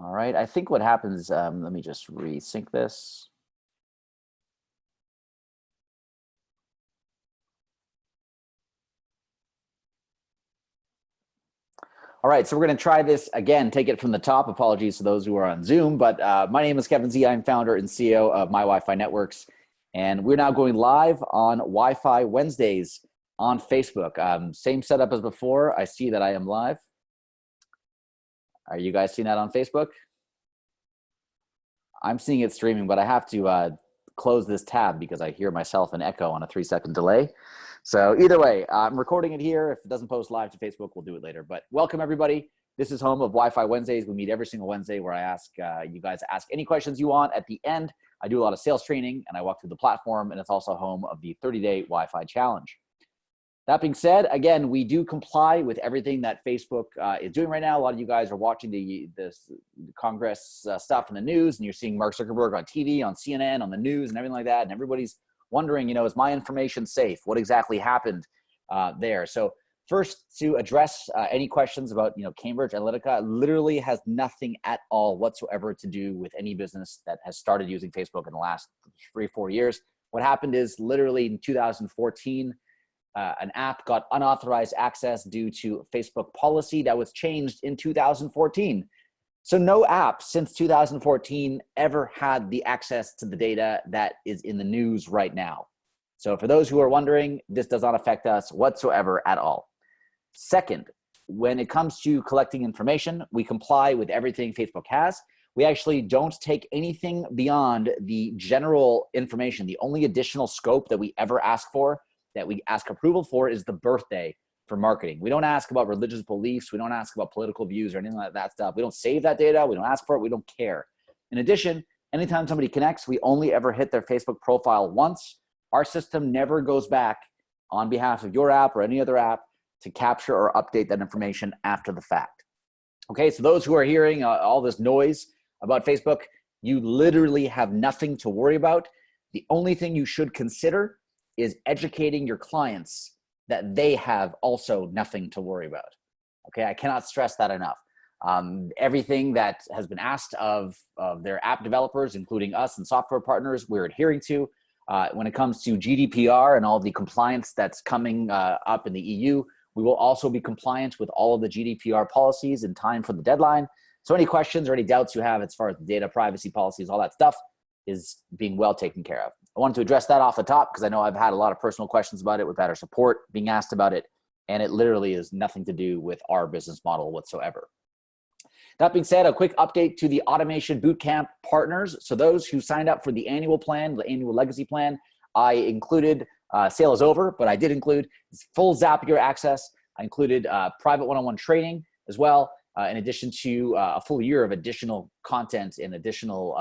All right, I think what happens, let me just resync this. All right, so we're going to try this again, take it from the top. Apologies to those who are on Zoom, but my name is Kevin Z. I'm founder and CEO of MyWiFi Networks, and we're now going live on Wi-Fi Wednesdays on Facebook. Same setup as before. I see that I am live. Are you guys seeing that on Facebook? I'm seeing it streaming, but I have to close this tab because I hear myself an echo on a 3-second delay. So either way, I'm recording it here. If it doesn't post live to Facebook, we'll do it later. But welcome, everybody. This is home of Wi-Fi Wednesdays. We meet every single Wednesday where I ask you guys to ask any questions you want. At the end, I do a lot of sales training, and I walk through the platform, and it's also home of the 30-day Wi-Fi challenge. That being said, again, we do comply with everything that Facebook is doing right now. A lot of you guys are watching this Congress stuff in the news, and you're seeing Mark Zuckerberg on TV, on CNN, on the news, and everything like that. And everybody's wondering, is my information safe? What exactly happened there? So first, to address any questions about, Cambridge Analytica, literally has nothing at all whatsoever to do with any business that has started using Facebook in the last 3-4 years. What happened is literally in 2014, an app got unauthorized access due to Facebook policy that was changed in 2014. So no app since 2014 ever had the access to the data that is in the news right now. So for those who are wondering, this does not affect us whatsoever at all. Second, when it comes to collecting information, we comply with everything Facebook has. We actually don't take anything beyond the general information. The only additional scope that we ever ask for, that we ask approval for, is the birthday for marketing. We don't ask about religious beliefs. We don't ask about political views or anything like that stuff. We don't save that data. We don't ask for it. We don't care. In addition, anytime somebody connects, we only ever hit their Facebook profile once. Our system never goes back on behalf of your app or any other app to capture or update that information after the fact. Okay, so those who are hearing all this noise about Facebook, you literally have nothing to worry about. The only thing you should consider is educating your clients that they have also nothing to worry about. Okay, I cannot stress that enough. Everything that has been asked of their app developers, including us and software partners, we're adhering to. When it comes to GDPR and all the compliance that's coming up in the EU, we will also be compliant with all of the GDPR policies in time for the deadline. So any questions or any doubts you have as far as the data privacy policies, all that stuff is being well taken care of. I wanted to address that off the top because I know I've had a lot of personal questions about it. We've had our support being asked about it, and it literally is nothing to do with our business model whatsoever. That being said, a quick update to the Automation Bootcamp partners. So those who signed up for the annual plan, the annual legacy plan, I included, sale is over, but I did include full Zapier access. I included private one-on-one training as well, in addition to a full year of additional content and additional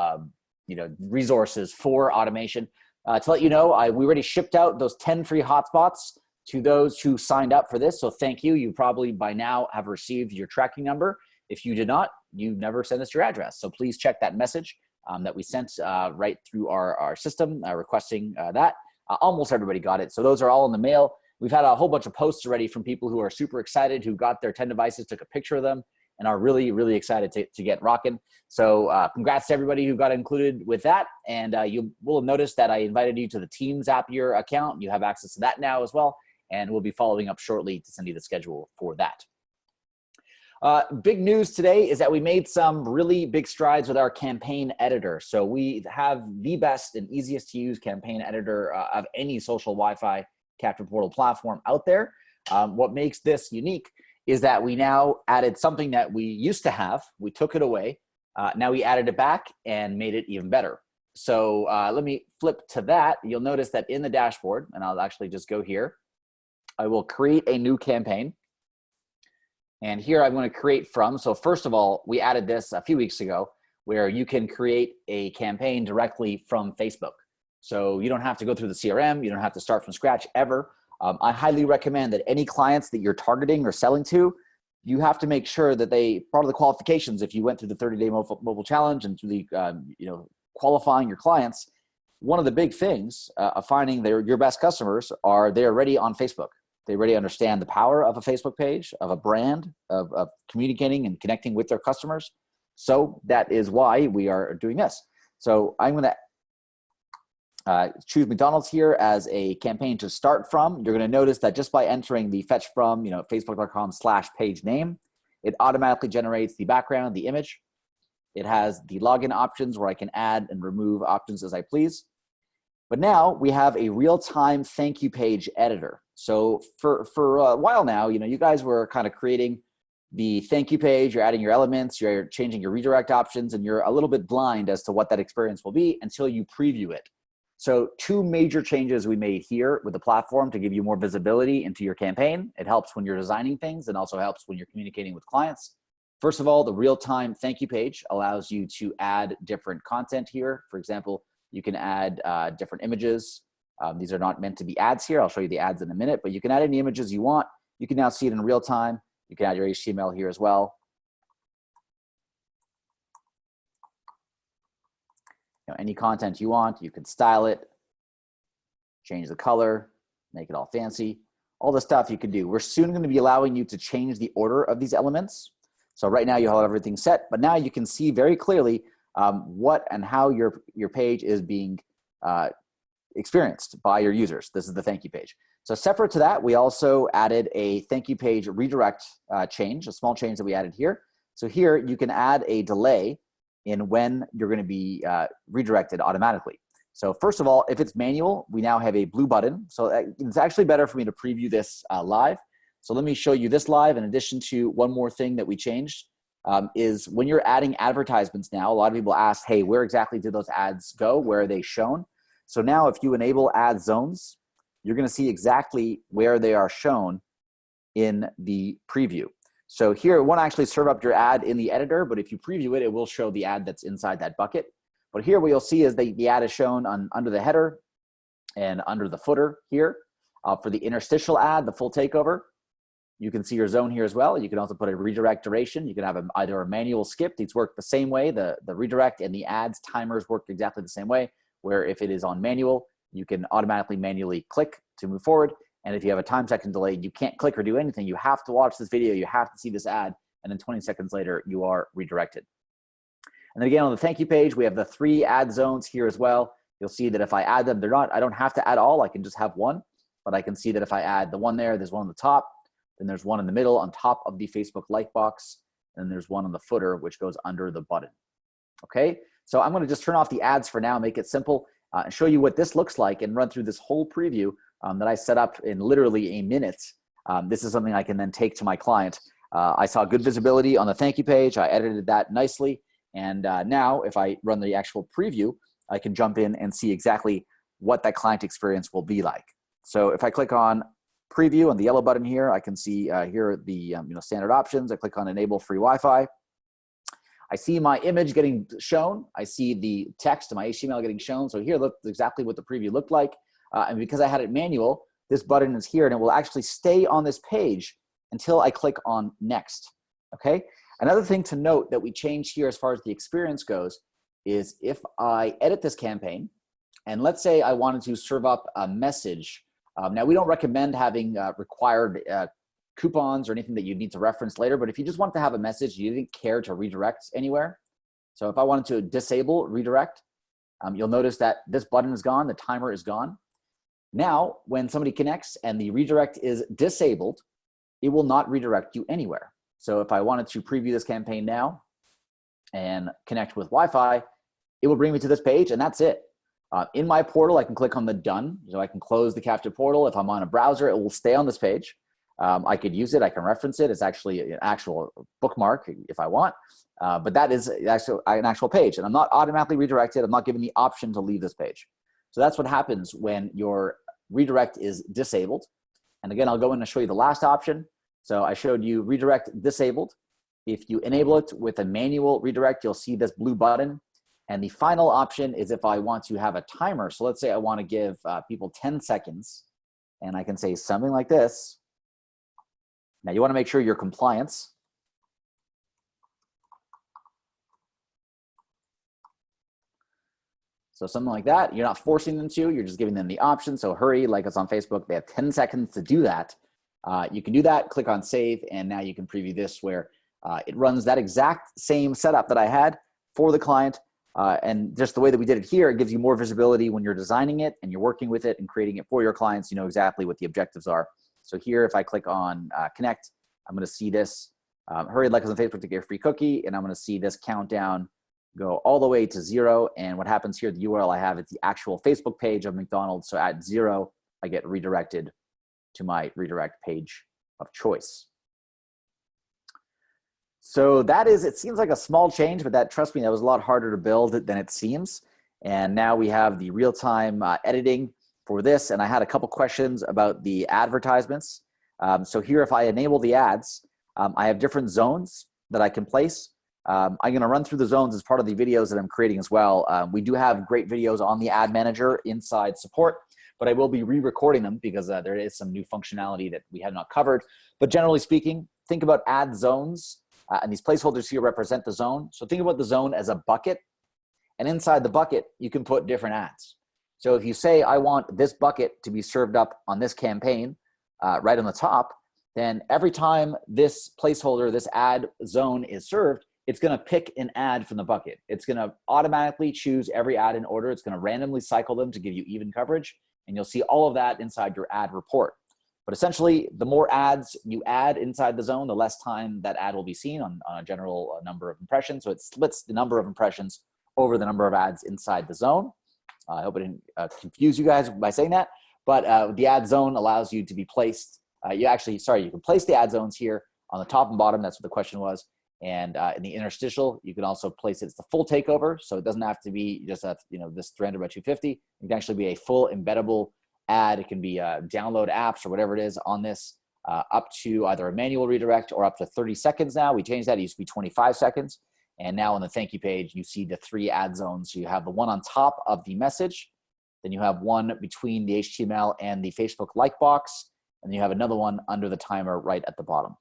resources for automation. To let you know, we already shipped out those 10 free hotspots to those who signed up for this. So thank you. You probably by now have received your tracking number. If you did not, you never sent us your address. So please check that message that we sent right through our system requesting that. Almost everybody got it. So those are all in the mail. We've had a whole bunch of posts already from people who are super excited, who got their 10 devices, took a picture of them, and are really, really excited to get rocking. So congrats to everybody who got included with that. And you will notice that I invited you to the Team Zapier account. You have access to that now as well. And we'll be following up shortly to send you the schedule for that. Big news today is that we made some really big strides with our campaign editor. So we have the best and easiest to use campaign editor of any social Wi-Fi capture portal platform out there. What makes this unique is that we now added something that we used to have. We took it away. Now we added it back and made it even better. So let me flip to that. You'll notice that in the dashboard, and I'll actually just go here, I will create a new campaign. And here I'm going to create from. So first of all, we added this a few weeks ago where you can create a campaign directly from Facebook. So you don't have to go through the CRM. You don't have to start from scratch ever. I highly recommend that any clients that you're targeting or selling to, you have to make sure that part of the qualifications, if you went through the 30-day mobile challenge and through the, qualifying your clients, one of the big things of finding your best customers are they're already on Facebook. They already understand the power of a Facebook page, of a brand, of communicating and connecting with their customers. So that is why we are doing this. So I'm going to choose McDonald's here as a campaign to start from. You're going to notice that just by entering the fetch from, facebook.com/page name, it automatically generates the background, the image. It has the login options where I can add and remove options as I please. But now we have a real-time thank you page editor. So for a while now, you guys were kind of creating the thank you page, you're adding your elements, you're changing your redirect options, and you're a little bit blind as to what that experience will be until you preview it. So 2 major changes we made here with the platform to give you more visibility into your campaign. It helps when you're designing things and also helps when you're communicating with clients. First of all, the real-time thank you page allows you to add different content here. For example, you can add different images. These are not meant to be ads here. I'll show you the ads in a minute, but you can add any images you want. You can now see it in real time. You can add your HTML here as well. Any content you want, you can style it, change the color, make it all fancy. All the stuff you can do. We're soon going to be allowing you to change the order of these elements. So right now you have everything set, but now you can see very clearly what and how your page is being experienced by your users. This is the thank you page. So separate to that, we also added a thank you page redirect change, a small change that we added here. So here you can add a delay in when you're going to be redirected automatically. So first of all, if it's manual, we now have a blue button. So it's actually better for me to preview this live. So let me show you this live. In addition to one more thing that we changed is when you're adding advertisements now, a lot of people ask, hey, where exactly did those ads go? Where are they shown? So now if you enable ad zones, you're going to see exactly where they are shown in the preview. So here it won't actually serve up your ad in the editor, but if you preview it, it will show the ad that's inside that bucket. But here what you'll see is the ad is shown under the header and under the footer here. For the interstitial ad, the full takeover, you can see your zone here as well. You can also put a redirect duration. You can have either a manual skip. These work the same way. The redirect and the ads timers work exactly the same way, where if it is on manual, you can automatically manually click to move forward. And if you have a time second delay, you can't click or do anything. You have to watch this video. You have to see this ad. And then 20 seconds later, you are redirected. And then again, on the thank you page, we have the 3 ad zones here as well. You'll see that if I add them, I don't have to add all. I can just have one. But I can see that if I add the one there's one on the top. Then there's one in the middle on top of the Facebook like box. And there's one on the footer, which goes under the button. Okay, so I'm going to just turn off the ads for now, make it simple, and show you what this looks like and run through this whole preview that I set up in literally a minute. This is something I can then take to my client. I saw good visibility on the thank you page. I edited that nicely. And now if I run the actual preview, I can jump in and see exactly what that client experience will be like. So if I click on preview on the yellow button here, I can see here are the standard options. I click on enable free Wi-Fi. I see my image getting shown. I see the text, my HTML getting shown. So here, look exactly what the preview looked like. And because I had it manual, this button is here and it will actually stay on this page until I click on next, okay? Another thing to note that we changed here as far as the experience goes is if I edit this campaign, and let's say I wanted to serve up a message. Now we don't recommend having required coupons or anything that you need to reference later, but if you just want to have a message, you didn't care to redirect anywhere. So if I wanted to disable redirect, you'll notice that this button is gone, the timer is gone. Now, when somebody connects and the redirect is disabled, it will not redirect you anywhere. So if I wanted to preview this campaign now and connect with Wi-Fi, it will bring me to this page and that's it. In my portal, I can click on the done. So I can close the captive portal. If I'm on a browser, it will stay on this page. I could use it. I can reference it. It's actually an actual bookmark if I want. But that is actually an actual page. And I'm not automatically redirected. I'm not given the option to leave this page. So that's what happens when your redirect is disabled. And again, I'll go in and show you the last option. So I showed you redirect disabled. If you enable it with a manual redirect, you'll see this blue button. And the final option is if I want to have a timer. So let's say I want to give people 10 seconds. And I can say something like this. Now you want to make sure your compliance. So something like that, you're not forcing them to, you're just giving them the option. So hurry, like it's on Facebook, they have 10 seconds to do that. You can do that, click on save, and now you can preview this where It runs that exact same setup that I had for the client. And just the way that we did it here, it gives you more visibility when you're designing it and you're working with it and creating it for your clients. You know exactly what the objectives are. So here, if I click on connect, I'm going to see this. Hurry like us on Facebook to get a free cookie. And I'm going to see this countdown go all the way to 0. And what happens here, the URL I have is the actual Facebook page of McDonald's. So at 0, I get redirected to my redirect page of choice. So that is, it seems like a small change, but that, trust me, that was a lot harder to build than it seems. And now we have the real-time editing for this. And I had a couple questions about the advertisements. So here, if I enable the ads, I have different zones that I can place. I'm going to run through the zones as part of the videos that I'm creating as well. We do have great videos on the ad manager inside support, but I will be re-recording them because there is some new functionality that we have not covered. But generally speaking, think about ad zones. And these placeholders here represent the zone. So think about the zone as a bucket. And inside the bucket, you can put different ads. So if you say, I want this bucket to be served up on this campaign right on the top, then every time this placeholder, this ad zone is served, it's going to pick an ad from the bucket. It's going to automatically choose every ad in order. It's going to randomly cycle them to give you even coverage. And you'll see all of that inside your ad report. But essentially, the more ads you add inside the zone, the less time that ad will be seen on a general number of impressions. So it splits the number of impressions over the number of ads inside the zone. I hope I didn't confuse you guys by saying that. But the ad zone allows you to be placed. You can place the ad zones here on the top and bottom. That's what the question was. And in the interstitial, you can also place it as the full takeover. So it doesn't have to be just this 300 by 250. It can actually be a full embeddable ad. It can be download apps or whatever it is on this, up to either a manual redirect or up to 30 seconds now. We changed that. It used to be 25 seconds. And now on the thank you page, you see the 3 ad zones. So you have the one on top of the message. Then you have one between the HTML and the Facebook like box. And you have another one under the timer right at the bottom.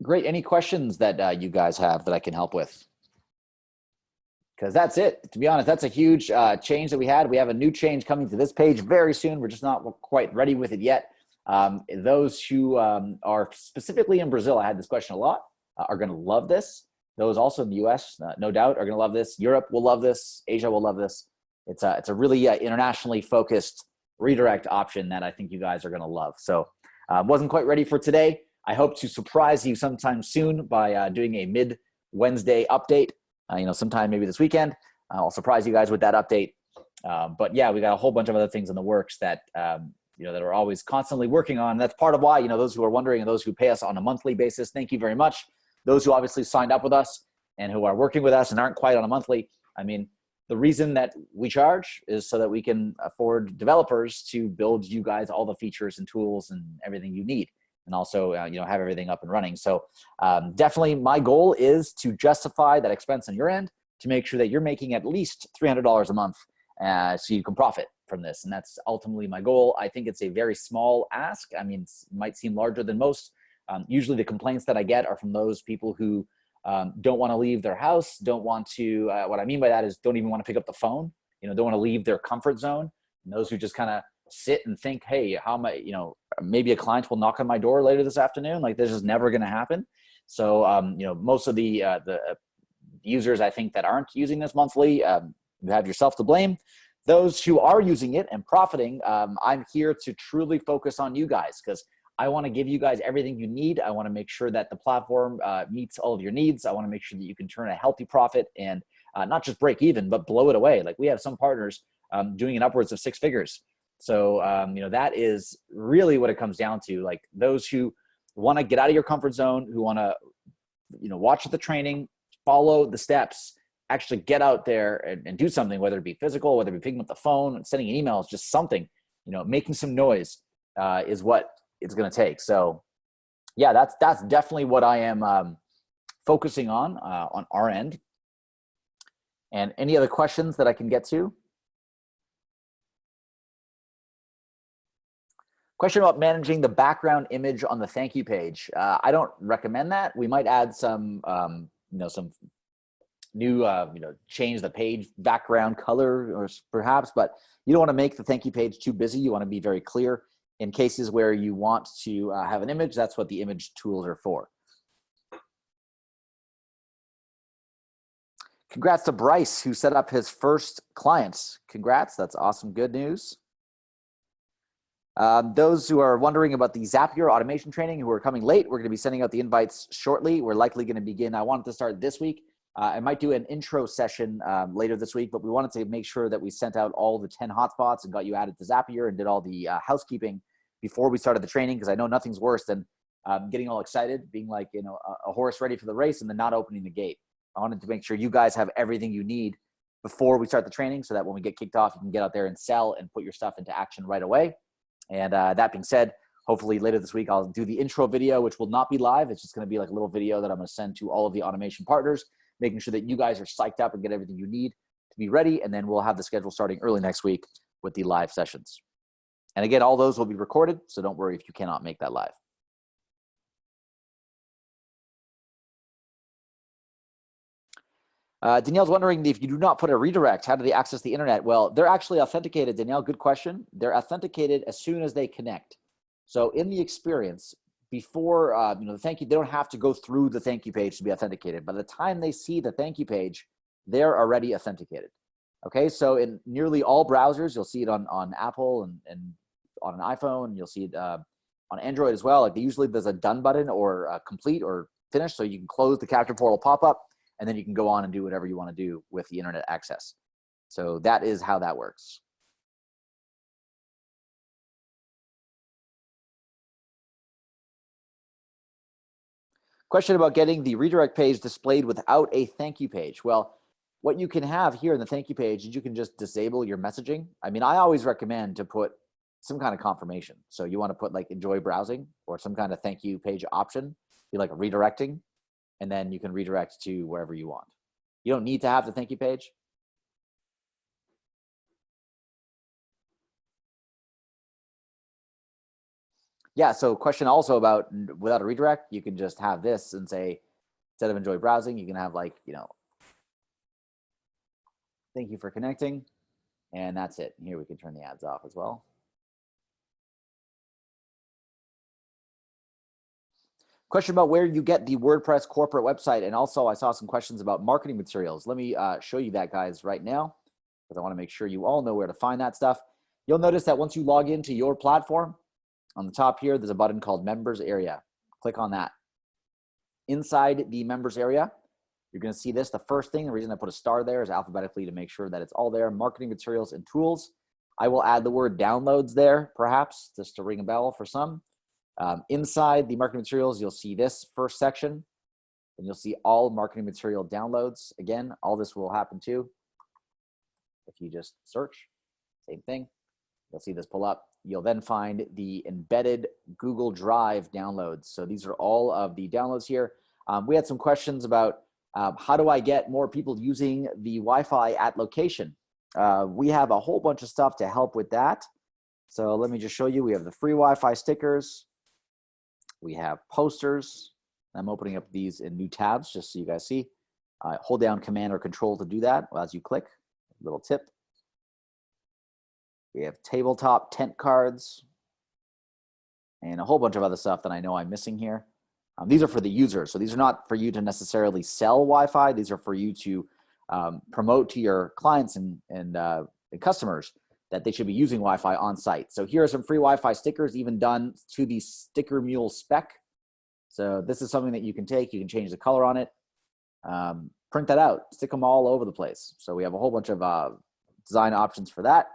Great. Any questions that you guys have that I can help with? Because that's it. To be honest, that's a huge change that we had. We have a new change coming to this page very soon. We're just not quite ready with it yet. Those who are specifically in Brazil, I had this question a lot, are going to love this. Those also in the US, no doubt, are going to love this. Europe will love this. Asia will love this. It's a really internationally focused redirect option that I think you guys are going to love. So wasn't quite ready for today. I hope to surprise you sometime soon by doing a mid-Wednesday update. Sometime maybe this weekend. I'll surprise you guys with that update. But yeah, we got a whole bunch of other things in the works that that we're always constantly working on. And that's part of why, those who are wondering and those who pay us on a monthly basis, thank you very much. Those who obviously signed up with us and who are working with us and aren't quite on a monthly. I mean, the reason that we charge is so that we can afford developers to build you guys all the features and tools and everything you need. And also, have everything up and running. So definitely my goal is to justify that expense on your end to make sure that you're making at least $300 a month so you can profit from this. And that's ultimately my goal. I think it's a very small ask. I mean, it might seem larger than most. Usually the complaints that I get are from those people who don't want to leave their house, don't want to, what I mean by that is don't even want to pick up the phone, don't want to leave their comfort zone. And those who just kind of sit and think, hey, how am I, maybe a client will knock on my door later this afternoon. Like this is never going to happen. So, most of the users I think that aren't using this monthly, you have yourself to blame. Those who are using it and profiting, I'm here to truly focus on you guys because I want to give you guys everything you need. I want to make sure that the platform meets all of your needs. I want to make sure that you can turn a healthy profit and not just break even, but blow it away. Like we have some partners doing it upwards of 6 figures. So, that is really what it comes down to. Like those who want to get out of your comfort zone, who want to, watch the training, follow the steps, actually get out there and do something, whether it be physical, whether it be picking up the phone, sending an email, it's just something, making some noise is what it's going to take. So yeah, that's definitely what I am focusing on our end. And any other questions that I can get to? Question about managing the background image on the thank you page. I don't recommend that. We might add some, some new, change the page background color or perhaps, but you don't want to make the thank you page too busy. You want to be very clear. In cases where you want to have an image, that's what the image tools are for. Congrats to Bryce, who set up his first clients. Congrats, that's awesome, good news. Those who are wondering about the Zapier automation training who are coming late, we're going to be sending out the invites shortly. We're likely going to begin. I wanted to start this week. I might do an intro session later this week, but we wanted to make sure that we sent out all the 10 hotspots and got you added to Zapier and did all the housekeeping before we started the training, because I know nothing's worse than getting all excited, being like, a horse ready for the race and then not opening the gate. I wanted to make sure you guys have everything you need before we start the training so that when we get kicked off, you can get out there and sell and put your stuff into action right away. And that being said, hopefully later this week, I'll do the intro video, which will not be live. It's just going to be like a little video that I'm going to send to all of the automation partners, making sure that you guys are psyched up and get everything you need to be ready. And then we'll have the schedule starting early next week with the live sessions. And again, all those will be recorded, so don't worry if you cannot make that live. Danielle's wondering, if you do not put a redirect, how do they access the internet? Well, they're actually authenticated, Danielle, good question. They're authenticated as soon as they connect. So in the experience, before the thank you, they don't have to go through the thank you page to be authenticated. By the time they see the thank you page, they're already authenticated. Okay, so in nearly all browsers, you'll see it on Apple and on an iPhone, you'll see it on Android as well. Like usually there's a done button or complete or finish, so you can close the capture portal pop-up, and then you can go on and do whatever you want to do with the internet access. So that is how that works. Question about getting the redirect page displayed without a thank you page. Well, what you can have here in the thank you page is you can just disable your messaging. I mean, I always recommend to put some kind of confirmation. So you want to put like enjoy browsing or some kind of thank you page option, be like redirecting, and then you can redirect to wherever you want. You don't need to have the thank you page. Yeah, so question also about without a redirect, you can just have this and say, instead of enjoy browsing, you can have like, thank you for connecting, and that's it. Here we can turn the ads off as well. Question about where you get the WordPress corporate website. And also I saw some questions about marketing materials. Let me show you that, guys, right now, because I want to make sure you all know where to find that stuff. You'll notice that once you log into your platform, on the top here, there's a button called Members Area. Click on that. Inside the Members Area, you're going to see this. The first thing, the reason I put a star there is alphabetically to make sure that it's all there. Marketing materials and tools. I will add the word downloads there, perhaps, just to ring a bell for some. Inside the marketing materials, you'll see this first section, and you'll see all marketing material downloads. Again, all this will happen too. If you just search, same thing, you'll see this pull up. You'll then find the embedded Google Drive downloads. So these are all of the downloads here. We had some questions about how do I get more people using the Wi-Fi at location? We have a whole bunch of stuff to help with that. So let me just show you. We have the free Wi-Fi stickers. We have posters. I'm opening up these in new tabs just so you guys see. Hold down Command or Control to do that as you click. Little tip. We have tabletop tent cards and a whole bunch of other stuff that I know I'm missing here. These are for the users. So these are not for you to necessarily sell Wi-Fi. These are for you to promote to your clients and customers that they should be using Wi-Fi on site. So here are some free Wi-Fi stickers, even done to the Sticker Mule spec. So this is something that you can take. You can change the color on it. Print that out. Stick them all over the place. So we have a whole bunch of design options for that.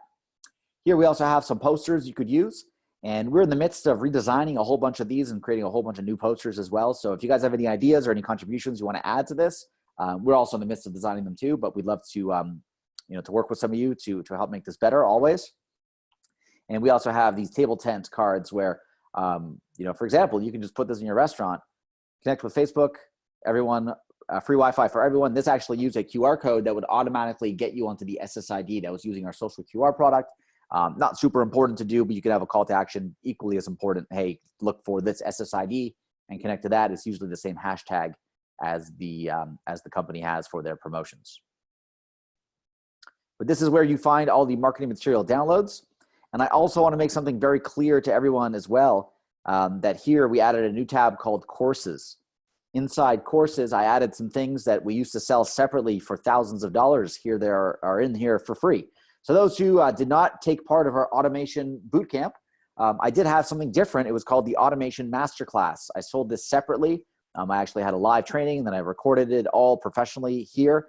Here we also have some posters you could use. And we're in the midst of redesigning a whole bunch of these and creating a whole bunch of new posters as well. So if you guys have any ideas or any contributions you want to add to this, we're also in the midst of designing them too, but we'd love to to work with some of you to help make this better always. And we also have these table tent cards where, for example, you can just put this in your restaurant, connect with Facebook, everyone, free Wi-Fi for everyone. This actually used a QR code that would automatically get you onto the SSID that was using our social QR product. Not super important to do, but you could have a call to action equally as important. Hey, look for this SSID and connect to that. It's usually the same hashtag as the company has for their promotions. But this is where you find all the marketing material downloads. And I also want to make something very clear to everyone as well, that here we added a new tab called Courses. Inside Courses, I added some things that we used to sell separately for thousands of dollars. Here they are in here for free. So those who did not take part of our automation bootcamp, I did have something different. It was called the Automation Masterclass. I sold this separately. I actually had a live training, and then I recorded it all professionally here.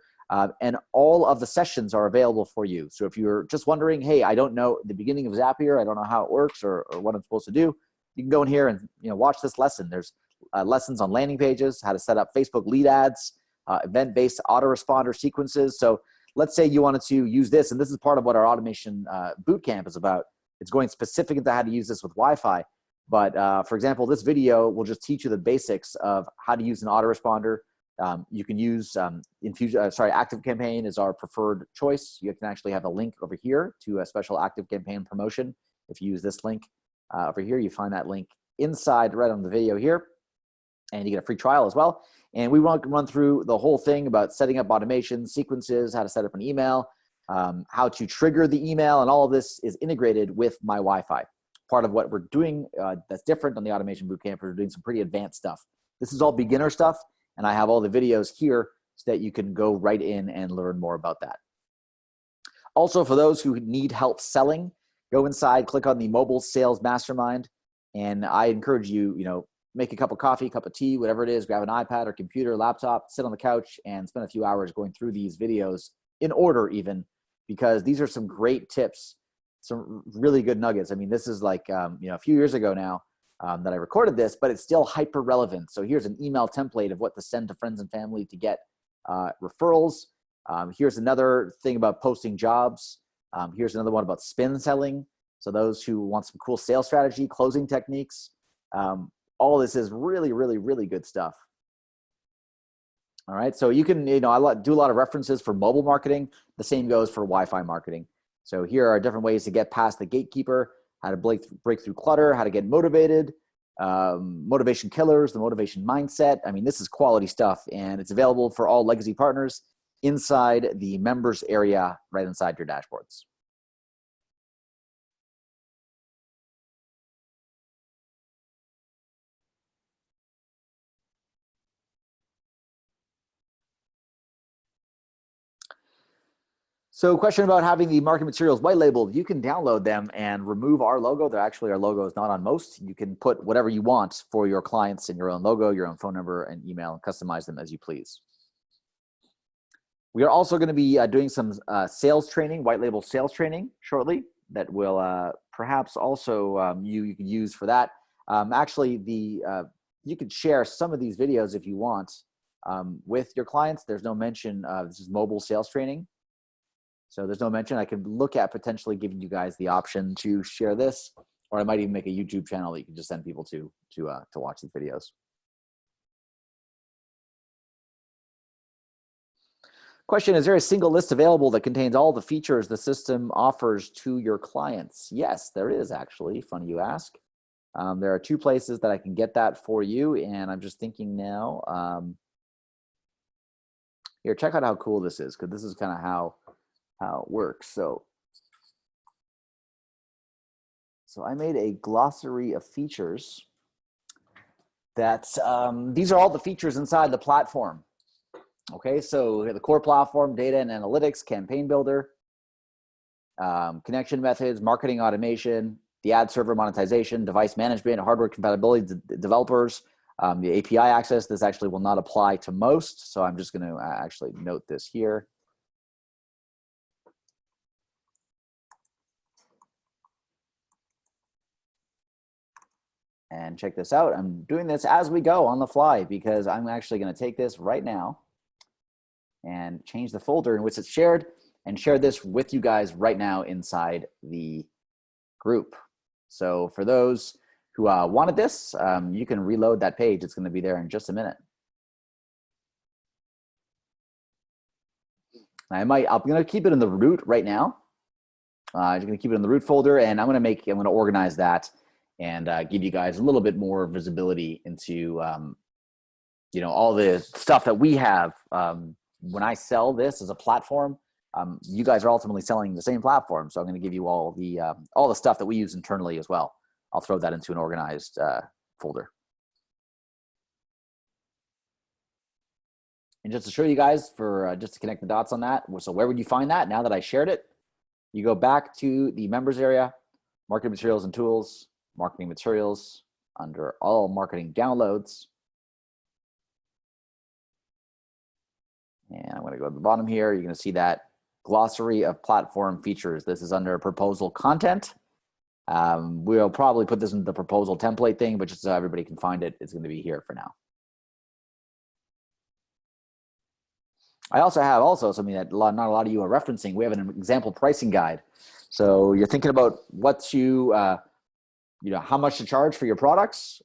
And all of the sessions are available for you. So if you're just wondering, hey, I don't know the beginning of Zapier, I don't know how it works or what I'm supposed to do, you can go in here and watch this lesson. There's lessons on landing pages, how to set up Facebook lead ads, event-based autoresponder sequences. So let's say you wanted to use this, and this is part of what our automation bootcamp is about. It's going specific into how to use this with Wi-Fi. But for example, this video will just teach you the basics of how to use an autoresponder. You can use ActiveCampaign is our preferred choice. You can actually have a link over here to a special ActiveCampaign promotion. If you use this link over here, you find that link inside right on the video here, and you get a free trial as well. And we won't run through the whole thing about setting up automation sequences, how to set up an email, how to trigger the email, and all of this is integrated with MyWiFi. Part of what we're doing that's different on the Automation Bootcamp, we're doing some pretty advanced stuff. This is all beginner stuff, and I have all the videos here so that you can go right in and learn more about that. Also, for those who need help selling, go inside, click on the Mobile Sales Mastermind, and I encourage you, make a cup of coffee, cup of tea, whatever it is, grab an iPad or computer, laptop, sit on the couch, and spend a few hours going through these videos in order even, because these are some great tips, some really good nuggets. I mean, this is like, a few years ago now that I recorded this, but it's still hyper relevant. So here's an email template of what to send to friends and family to get referrals. Here's another thing about posting jobs. Here's another one about spin selling. So those who want some cool sales strategy, closing techniques, all this is really, really, really good stuff. All right, so you can, I do a lot of references for mobile marketing. The same goes for Wi-Fi marketing. So here are different ways to get past the gatekeeper, how to break through clutter, how to get motivated, motivation killers, the motivation mindset. I mean, this is quality stuff, and it's available for all legacy partners inside the members area right inside your dashboards. So question about having the marketing materials white labeled. You can download them and remove our logo. Our logo is not on most. You can put whatever you want for your clients in your own logo, your own phone number and email, and customize them as you please. We are also going to be doing some sales training, white label sales training shortly that will perhaps also you can use for that. Actually, you could share some of these videos if you want with your clients. There's no mention of this is mobile sales training. So there's no mention. I could look at potentially giving you guys the option to share this, or I might even make a YouTube channel that you can just send people to watch these videos. Question, is there a single list available that contains all the features the system offers to your clients? Yes, there is actually. Funny you ask. There are two places that I can get that for you, and I'm just thinking now. Here, check out how cool this is, because this is kind of how it works. So I made a glossary of features that these are all the features inside the platform. Okay, so the core platform, data and analytics, campaign builder, connection methods, marketing automation, the ad server monetization, device management, hardware compatibility, developers, the API access. This actually will not apply to most, so I'm just going to actually note this here. And check this out. I'm doing this as we go on the fly, because I'm actually going to take this right now and change the folder in which it's shared and share this with you guys right now inside the group. So for those who wanted this, you can reload that page. It's going to be there in just a minute. I'm going to keep it in the root right now. I'm going to keep it in the root folder, and I'm going to organize that and give you guys a little bit more visibility into you know, all the stuff that we have. When I sell this as a platform, you guys are ultimately selling the same platform. So I'm going to give you all the stuff that we use internally as well. I'll throw that into an organized folder. And just to show you guys, for just to connect the dots on that, so where would you find that now that I shared it? You go back to the members area, marketing materials and tools, marketing materials, under all marketing downloads. And I'm going to go to the bottom here. You're going to see that glossary of platform features. This is under proposal content. We'll probably put this in the proposal template thing, but just so everybody can find it, it's going to be here for now. I also have something that not a lot of you are referencing. We have an example pricing guide. So you're thinking about what you know, how much to charge for your products.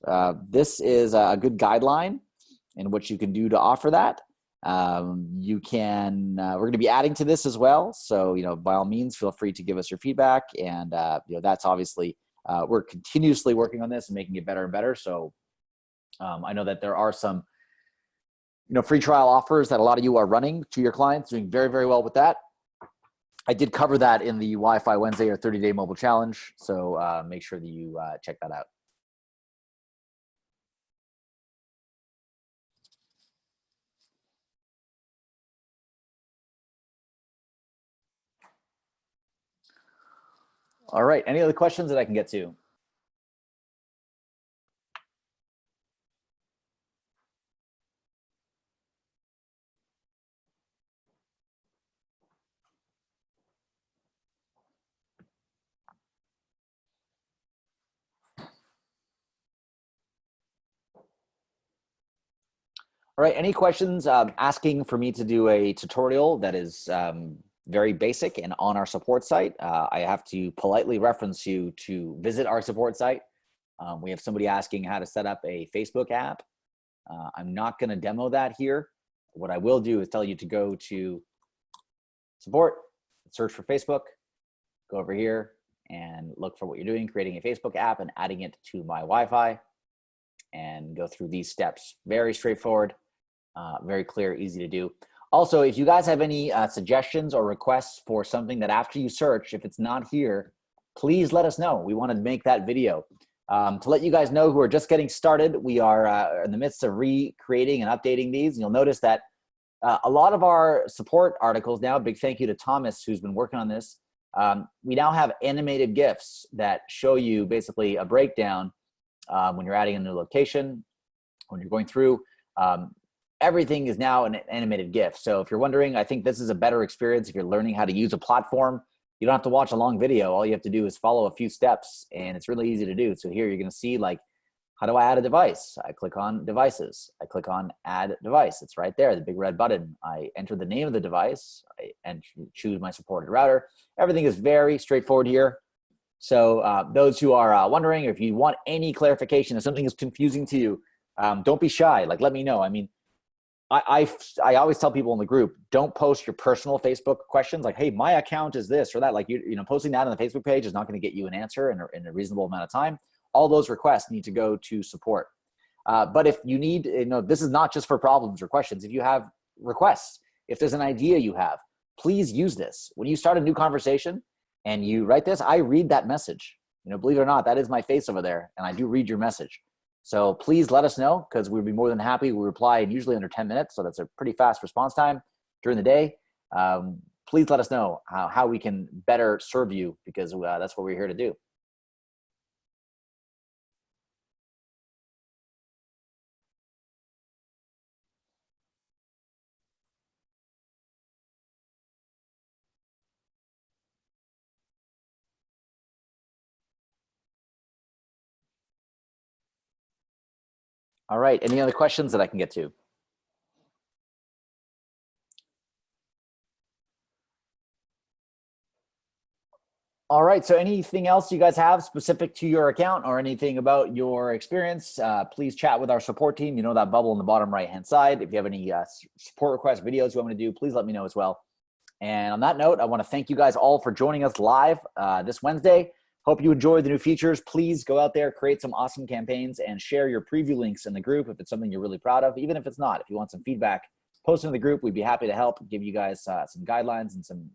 This is a good guideline in what you can do to offer that. You can, we're going to be adding to this as well. So, you know, by all means, feel free to give us your feedback. And, you know, that's obviously, we're continuously working on this and making it better and better. So, I know that there are some, you know, free trial offers that a lot of you are running to your clients, doing very, very well with that. I did cover that in the Wi-Fi Wednesday or 30-day mobile challenge. So, make sure that you check that out. All right. Any other questions that I can get to? All right. Any questions asking for me to do a tutorial that is very basic and on our support site? I have to politely reference you to visit our support site. We have somebody asking how to set up a Facebook app. I'm not going to demo that here. What I will do is tell you to go to support, search for Facebook, go over here and look for what you're doing, creating a Facebook app and adding it to MyWiFi, and go through these steps. Very straightforward, very clear, easy to do. Also, if you guys have any suggestions or requests for something that after you search, if it's not here, please let us know. We want to make that video. To let you guys know who are just getting started, we are in the midst of recreating and updating these. And you'll notice that a lot of our support articles now, big thank you to Thomas, who's been working on this. We now have animated GIFs that show you basically a breakdown when you're adding a new location, when you're going through. Everything is now an animated GIF. So if you're wondering, I think this is a better experience if you're learning how to use a platform. You don't have to watch a long video. All you have to do is follow a few steps, and it's really easy to do. So here you're going to see, like, how do I add a device? I click on devices. I click on add device. It's right there, the big red button. I enter the name of the device and choose my supported router. Everything is very straightforward here. So those who are wondering, if you want any clarification, if something is confusing to you, don't be shy. Like, let me know. I mean, I always tell people in the group, don't post your personal Facebook questions like, hey, my account is this or that. Like, you know, posting that on the Facebook page is not going to get you an answer in a reasonable amount of time. All those requests need to go to support. But if you need, you know, this is not just for problems or questions. If you have requests, if there's an idea you have, please use this. When you start a new conversation and you write this, I read that message. You know, believe it or not, that is my face over there, and I do read your message. So please let us know, because we'd be more than happy. We reply usually under 10 minutes, so that's a pretty fast response time during the day. Please let us know how we can better serve you, because that's what we're here to do. All right, any other questions that I can get to? All right, so anything else you guys have specific to your account or anything about your experience, please chat with our support team. You know that bubble in the bottom right-hand side. If you have any support requests, videos you want me to do, please let me know as well. And on that note, I want to thank you guys all for joining us live this Wednesday. Hope you enjoy the new features. Please go out there, create some awesome campaigns, and share your preview links in the group if it's something you're really proud of. Even if it's not, if you want some feedback, post in the group. We'd be happy to help, give you guys some guidelines and some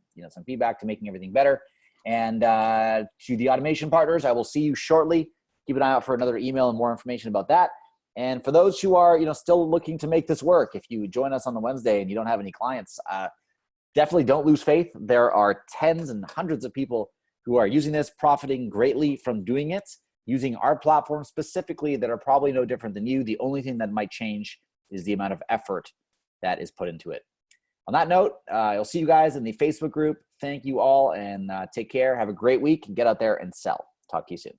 feedback to making everything better. And to the automation partners, I will see you shortly. Keep an eye out for another email and more information about that. And for those who are still looking to make this work, if you join us on the Wednesday and you don't have any clients, definitely don't lose faith. There are tens and hundreds of people who are using this, profiting greatly from doing it, using our platform specifically, that are probably no different than you. The only thing that might change is the amount of effort that is put into it. On that note, I'll see you guys in the Facebook group. Thank you all, and take care. Have a great week, and get out there and sell. Talk to you soon.